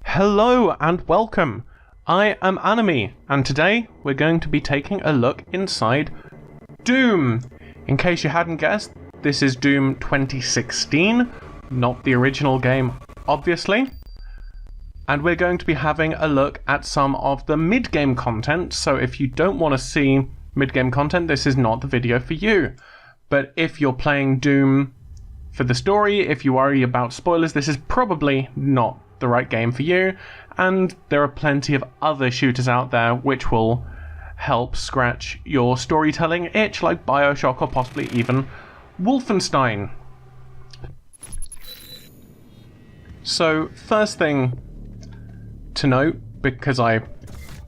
Hello and welcome. I am Annemie, and today we're going to be taking a look inside Doom. In case you hadn't guessed, this is Doom 2016, not the original game, obviously. And we're going to be having a look at some of the mid-game content, so if you don't want to see mid-game content, this is not the video for you. But if you're playing Doom for the story, if you worry about spoilers, this is probably not the right game for you, and there are plenty of other shooters out there which will help scratch your storytelling itch, like BioShock or possibly even Wolfenstein. So first thing to note, because I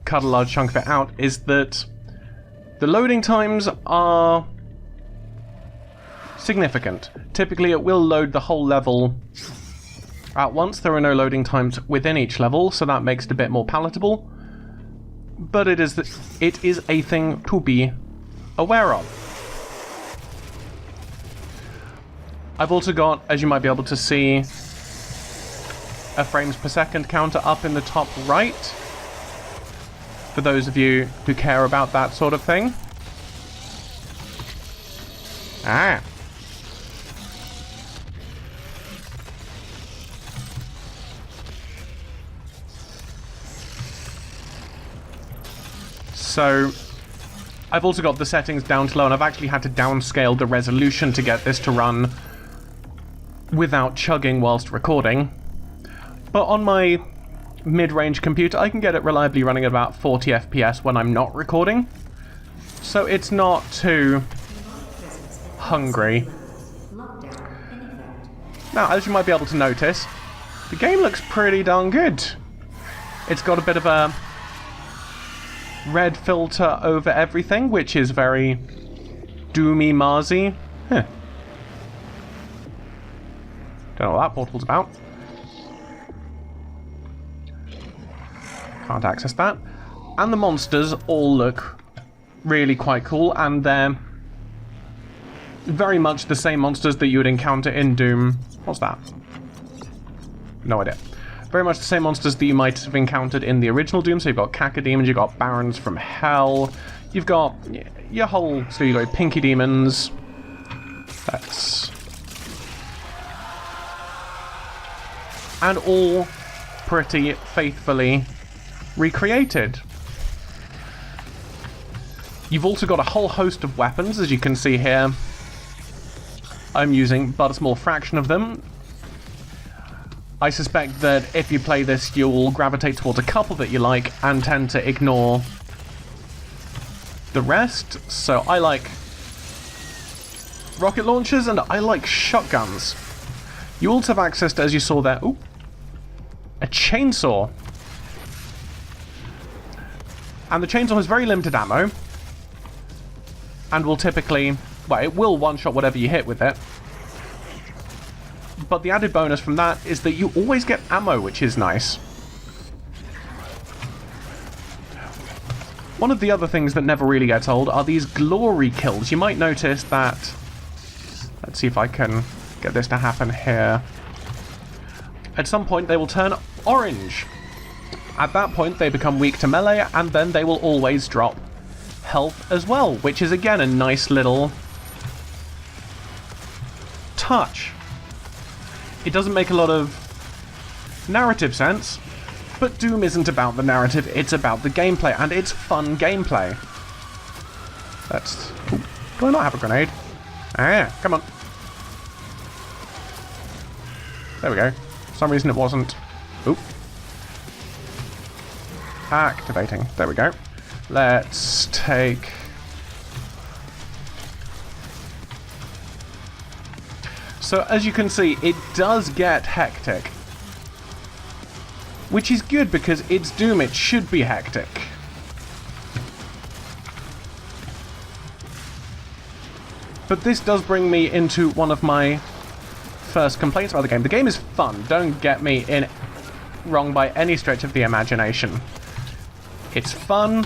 cut a large chunk of it out, is that the loading times are significant. Typically it will load the whole level at once. There are no loading times within each level, so that makes it a bit more palatable. But it is a thing to be aware of. I've also got, as you might be able to see, a frames per second counter up in the top right, for those of you who care about that sort of thing. So, I've also got the settings down to low, and I've actually had to downscale the resolution to get this to run without chugging whilst recording. But on my mid-range computer, I can get it reliably running at about 40 FPS when I'm not recording. So it's not too hungry. Now, as you might be able to notice, the game looks pretty darn good. It's got a bit of a red filter over everything, which is very Doomy Marzy. Don't know what that portal's about. Can't access that. And the monsters all look really quite cool, and they're very much the same monsters that you would encounter in Doom. What's that? No idea. Very much the same monsters that you might have encountered in the original Doom. So you've got Cacodemons, you've got Barons from Hell, you've got your whole... So you've got Pinky Demons. That's... And all pretty faithfully recreated. You've also got a whole host of weapons, as you can see here. I'm using but a small fraction of them. I suspect that if you play this, you'll gravitate towards a couple that you like and tend to ignore the rest. So I like rocket launchers and I like shotguns. You also have access to, as you saw there, a chainsaw. And the chainsaw has very limited ammo and will typically, well, it will one-shot whatever you hit with it. But the added bonus from that is that you always get ammo, which is nice. One of the other things that never really gets old are these glory kills. You might notice that... Let's see if I can get this to happen here. At some point, they will turn orange. At that point, they become weak to melee, and then they will always drop health as well, which is, again, a nice little touch. It doesn't make a lot of narrative sense, but Doom isn't about the narrative, it's about the gameplay, and it's fun gameplay. Let's... Ooh, do I not have a grenade? Ah, come on. There we go. For some reason it wasn't... Oop. Activating. There we go. Let's take... So, as you can see, it does get hectic. Which is good, because it's Doom, it should be hectic. But this does bring me into one of my first complaints about the game. The game is fun, don't get me wrong by any stretch of the imagination. It's fun,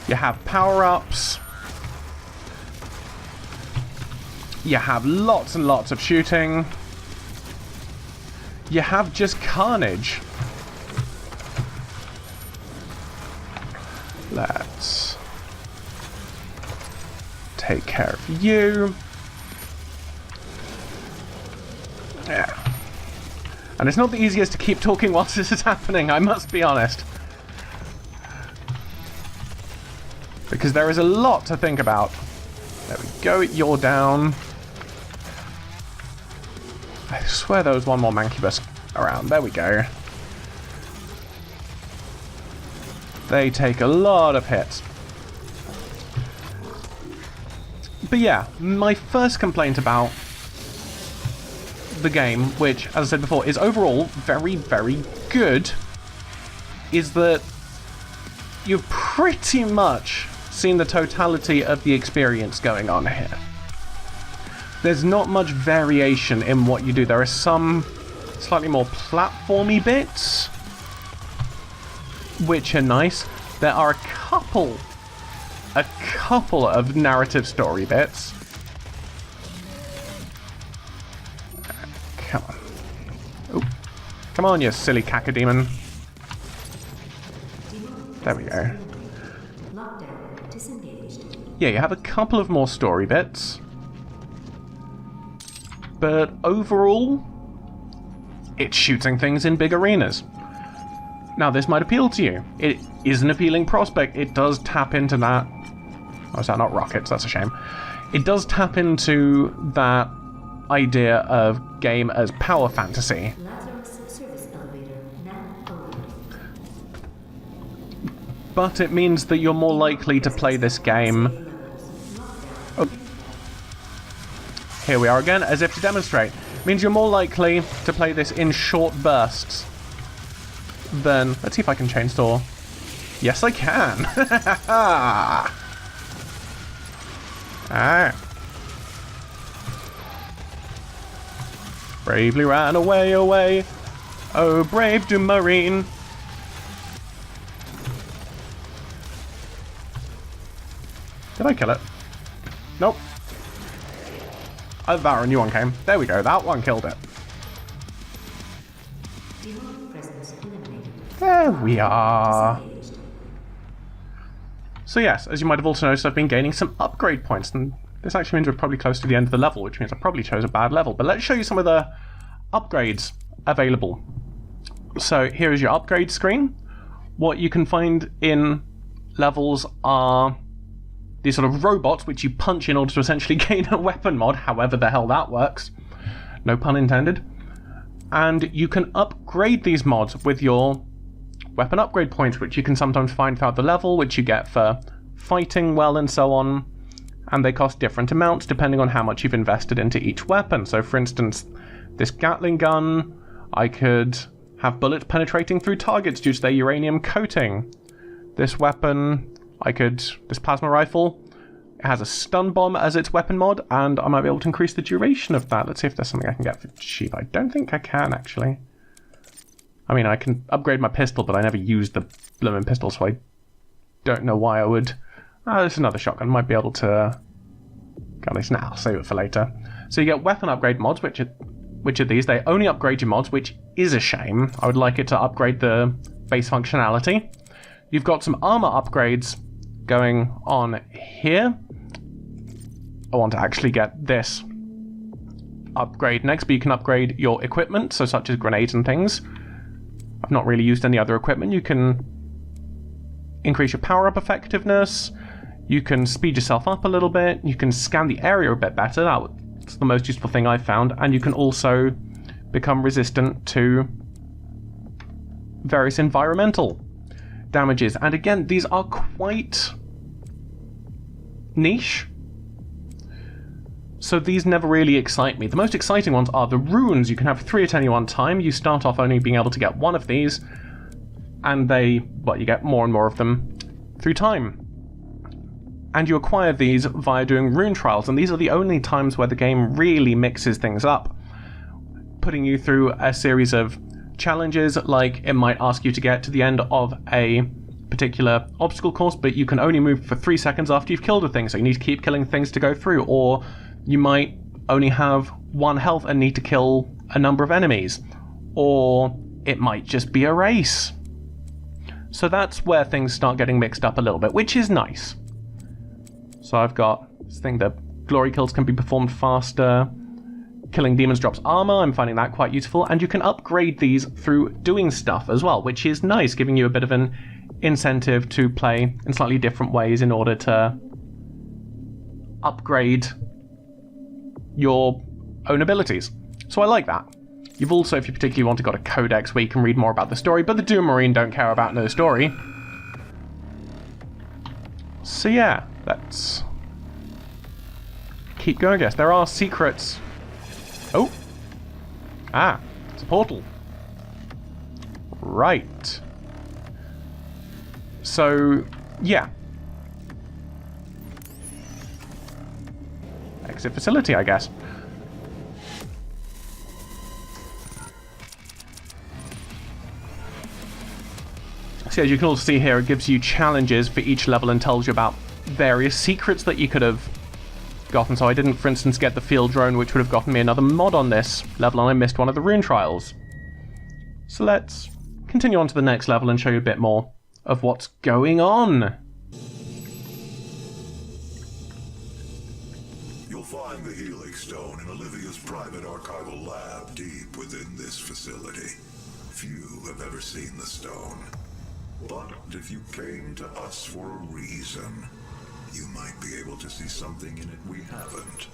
you have power-ups, you have lots and lots of shooting, you have just carnage. Let's take care of you. Yeah. And it's not the easiest to keep talking whilst this is happening, I must be honest. Because there is a lot to think about. There we go, you're down. I swear there was one more Mancubus around. There we go. They take a lot of hits. But yeah, my first complaint about the game, which, as I said before, is overall very, very good, is that you've pretty much seen the totality of the experience going on here. There's not much variation in what you do. There are some slightly more platformy bits, which are nice. There are a couple of narrative story bits. Come on. Oh, come on, you silly cacodemon. There we go. Yeah, you have a couple of more story bits. But overall, it's shooting things in big arenas. Now, this might appeal to you. It is an appealing prospect. It does tap into that... Oh, is that not rockets? That's a shame. It does tap into that idea of game as power fantasy. But it means that you're more likely to play this game... Oh. Here we are again, as if to demonstrate. It means you're more likely to play this in short bursts than... Let's see if I can chainsaw. Yes, I can! Ah. Bravely ran away, away. Oh, brave du marine. Did I kill it? Nope. Oh, that, a new one came. There we go, that one killed it. There we are. So yes, as you might have also noticed, I've been gaining some upgrade points, and this actually means we're probably close to the end of the level, which means I probably chose a bad level. But let's show you some of the upgrades available. So here is your upgrade screen. What you can find in levels are these sort of robots which you punch in order to essentially gain a weapon mod, however the hell that works. No pun intended. And you can upgrade these mods with your weapon upgrade points, which you can sometimes find throughout the level, which you get for fighting well and so on. And they cost different amounts depending on how much you've invested into each weapon. So for instance, this Gatling gun, I could have bullets penetrating through targets due to their uranium coating. This weapon, this plasma rifle, it has a stun bomb as its weapon mod, and I might be able to increase the duration of that. Let's see if there's something I can get for cheap. I don't think I can, actually. I mean, I can upgrade my pistol, but I never used the blooming pistol, so I don't know why I would. There's another shotgun. Might be able to... Got this now. I'll save it for later. So you get weapon upgrade mods, which are these. They only upgrade your mods, which is a shame. I would like it to upgrade the base functionality. You've got some armor upgrades going on here. I want to actually get this upgrade next, but you can upgrade your equipment, so such as grenades and things. I've not really used any other equipment. You can increase your power-up effectiveness. You can speed yourself up a little bit. You can scan the area a bit better. That's the most useful thing I've found. And you can also become resistant to various environmental damages. And again, these are quite niche. So these never really excite me. The most exciting ones are the runes. You can have 3 at any one time. You start off only being able to get 1 of these. And you get more and more of them through time. And you acquire these via doing rune trials, and these are the only times where the game really mixes things up, putting you through a series of challenges. Like, it might ask you to get to the end of a particular obstacle course, but you can only move for 3 seconds after you've killed a thing, so you need to keep killing things to go through. Or you might only have 1 health and need to kill a number of enemies. Or it might just be a race. So that's where things start getting mixed up a little bit, which is nice. So I've got this thing that glory kills can be performed faster. Killing demons drops armor, I'm finding that quite useful. And you can upgrade these through doing stuff as well, which is nice, giving you a bit of an incentive to play in slightly different ways in order to upgrade your own abilities. So I like that. You've also, if you particularly want to, got a codex where you can read more about the story, but the Doom Marine don't care about no story. So yeah, let's keep going, I guess. There are secrets. Oh. Ah, it's a portal. Right. So, yeah. Exit facility, I guess. So as you can also see here, it gives you challenges for each level and tells you about various secrets that you could have gotten. So I didn't, for instance, get the field drone, which would have gotten me another mod on this level, and I missed one of the rune trials. So let's continue on to the next level and show you a bit more of what's going on. You'll find the Helix Stone in Olivia's private archival lab deep within this facility. Few have ever seen the stone. But if you came to us for a reason, you might be able to see something in it we haven't.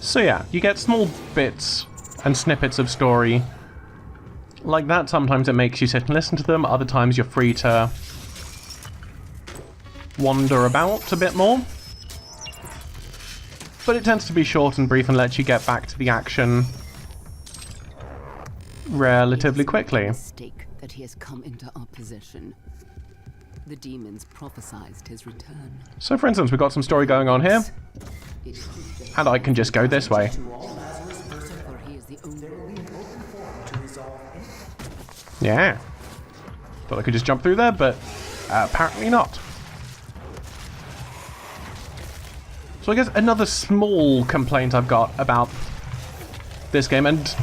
So yeah, you get small bits and snippets of story like that. Sometimes it makes you sit and listen to them, other times you're free to wander about a bit more. But it tends to be short and brief and lets you get back to the action relatively quickly. Mistake that he has come into our possession. The demons prophesied his return. So for instance, we've got some story going on here, and I can just go this way. Yeah. Thought I could just jump through there, but apparently not. So I guess another small complaint I've got about this game, and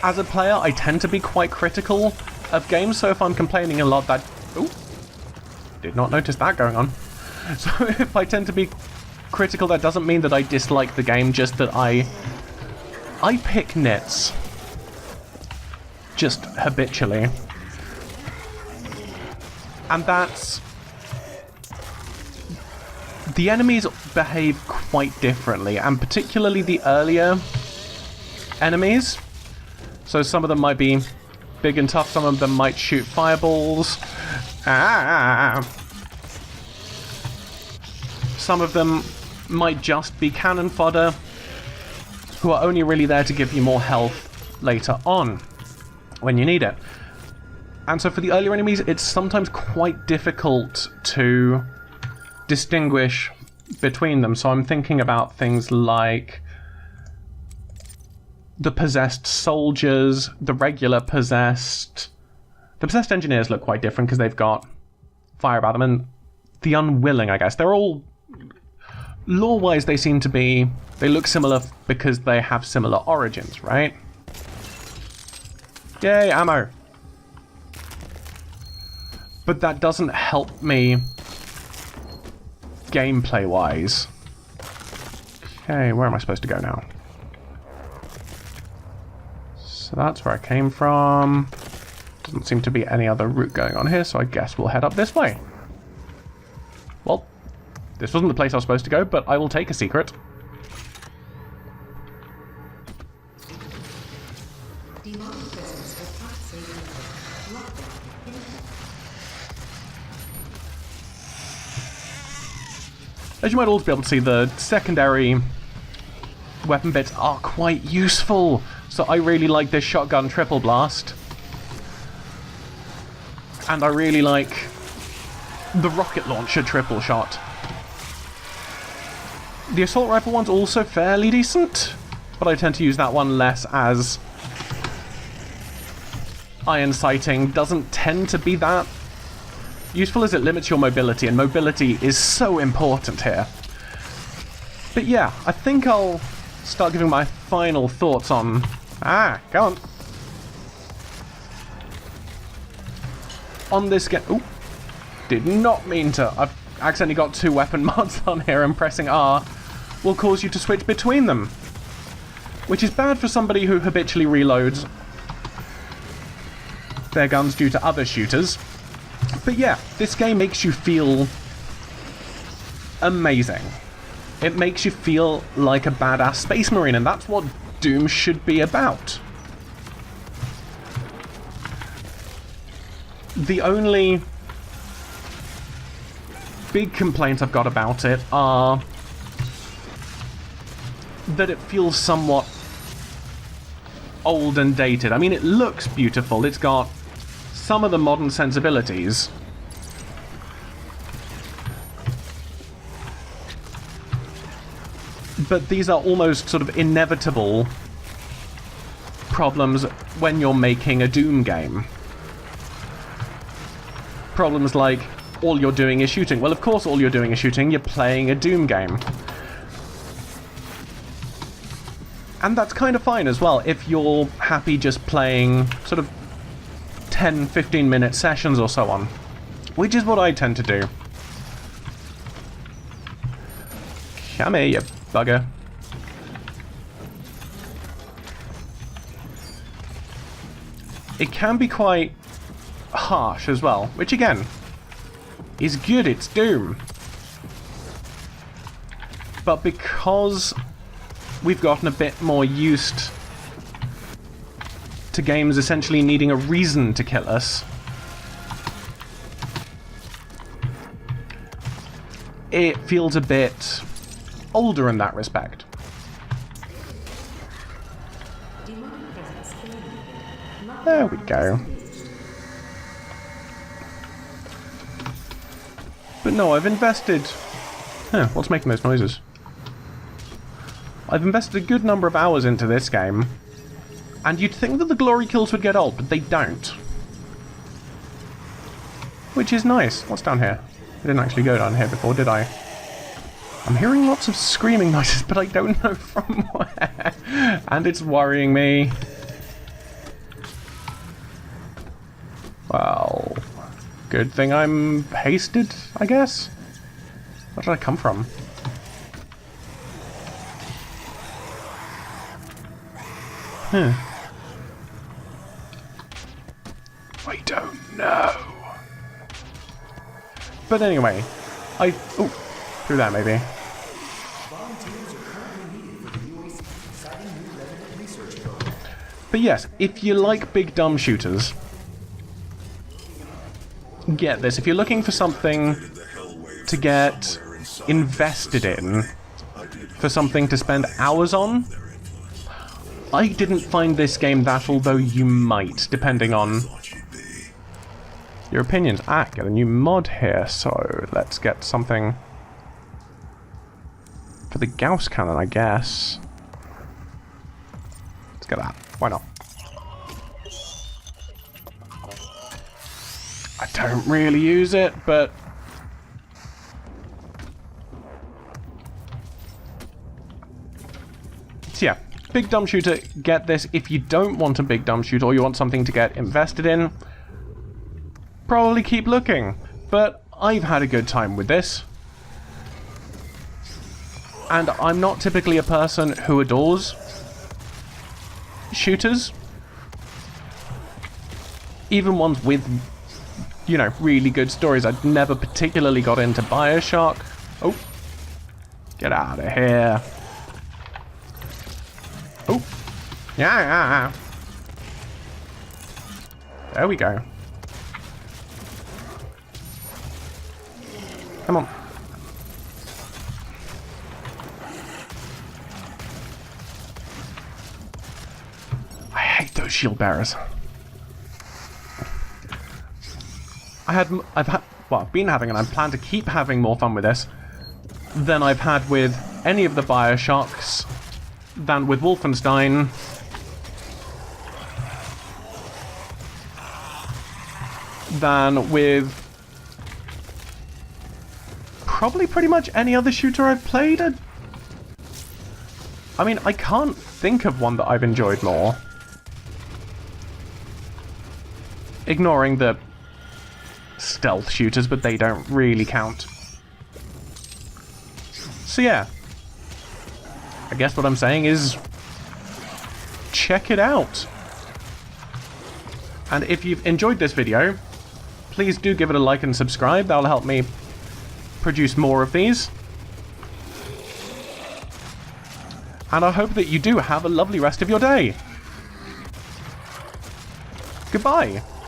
as a player, I tend to be quite critical of games, so if I'm complaining a lot that... Ooh, did not notice that going on. So if I tend to be critical, that doesn't mean that I dislike the game, just that I pick nits. Just habitually. And that's... The enemies behave quite differently, and particularly the earlier enemies. So some of them might be big and tough, some of them might shoot fireballs. Some of them might just be cannon fodder, who are only really there to give you more health later on, when you need it. And so for the earlier enemies, it's sometimes quite difficult to distinguish between them. So I'm thinking about things like the possessed soldiers, the regular possessed... The possessed engineers look quite different because they've got fire about them, and the unwilling, I guess. They're all... Lore-wise, they seem to be... They look similar because they have similar origins, right? Yay, ammo! But that doesn't help me gameplay-wise. Okay, where am I supposed to go now? So that's where I came from. Doesn't seem to be any other route going on here, so I guess we'll head up this way. Well, this wasn't the place I was supposed to go, but I will take a secret. As you might also be able to see, the secondary weapon bits are quite useful. So I really like this shotgun triple blast. And I really like the rocket launcher triple shot. The assault rifle one's also fairly decent, but I tend to use that one less as iron sighting doesn't tend to be that useful as it limits your mobility, and mobility is so important here. But yeah, I think I'll start giving my final thoughts on... Go on. On this game... Ooh. Did not mean to. I've accidentally got 2 weapon mods on here, and pressing R will cause you to switch between them. Which is bad for somebody who habitually reloads their guns due to other shooters. But yeah, this game makes you feel amazing. It makes you feel like a badass space marine, and that's what Doom should be about. The only big complaints I've got about it are that it feels somewhat old and dated. I mean, it looks beautiful. It's got some of the modern sensibilities. But these are almost sort of inevitable problems when you're making a Doom game. Problems like, all you're doing is shooting. Well, of course all you're doing is shooting. You're playing a Doom game. And that's kind of fine as well, if you're happy just playing sort of 10-15 minute sessions or so on. Which is what I tend to do. Come here, you bugger. It can be quite harsh as well, which again is good. It's Doom. But because we've gotten a bit more used to games essentially needing a reason to kill us, it feels a bit older in that respect. There we go. But no, I've invested... what's making those noises? I've invested a good number of hours into this game, and you'd think that the glory kills would get old, but they don't. Which is nice. What's down here? I didn't actually go down here before, did I? I'm hearing lots of screaming noises, but I don't know from where. And it's worrying me. Well, good thing I'm hasted, I guess? Where did I come from? I don't know. But anyway, oh, through that maybe. But yes, if you like big dumb shooters, get this. If you're looking for something to get invested in, for something to spend hours on, I didn't find this game that, although you might, depending on your opinions. Get a new mod here, so let's get something for the Gauss cannon, I guess. Let's get that. Why not? I don't really use it, but... So yeah, big dumb shooter, get this. If you don't want a big dumb shooter, or you want something to get invested in, probably keep looking. But I've had a good time with this. And I'm not typically a person who adores shooters. Even ones with, you know, really good stories. I'd never particularly got into BioShock. Oh. Get out of here. Oh. Yeah. There we go. Come on. I hate those shield bearers. I've had well, I've been having, and I plan to keep having more fun with this than I've had with any of the Bioshocks, than with Wolfenstein, than with probably pretty much any other shooter I've played. I mean, I can't think of one that I've enjoyed more. Ignoring the stealth shooters, but they don't really count. So yeah, I guess what I'm saying is check it out. And if you've enjoyed this video, please do give it a like and subscribe. That'll help me produce more of these. And I hope that you do have a lovely rest of your day. Goodbye.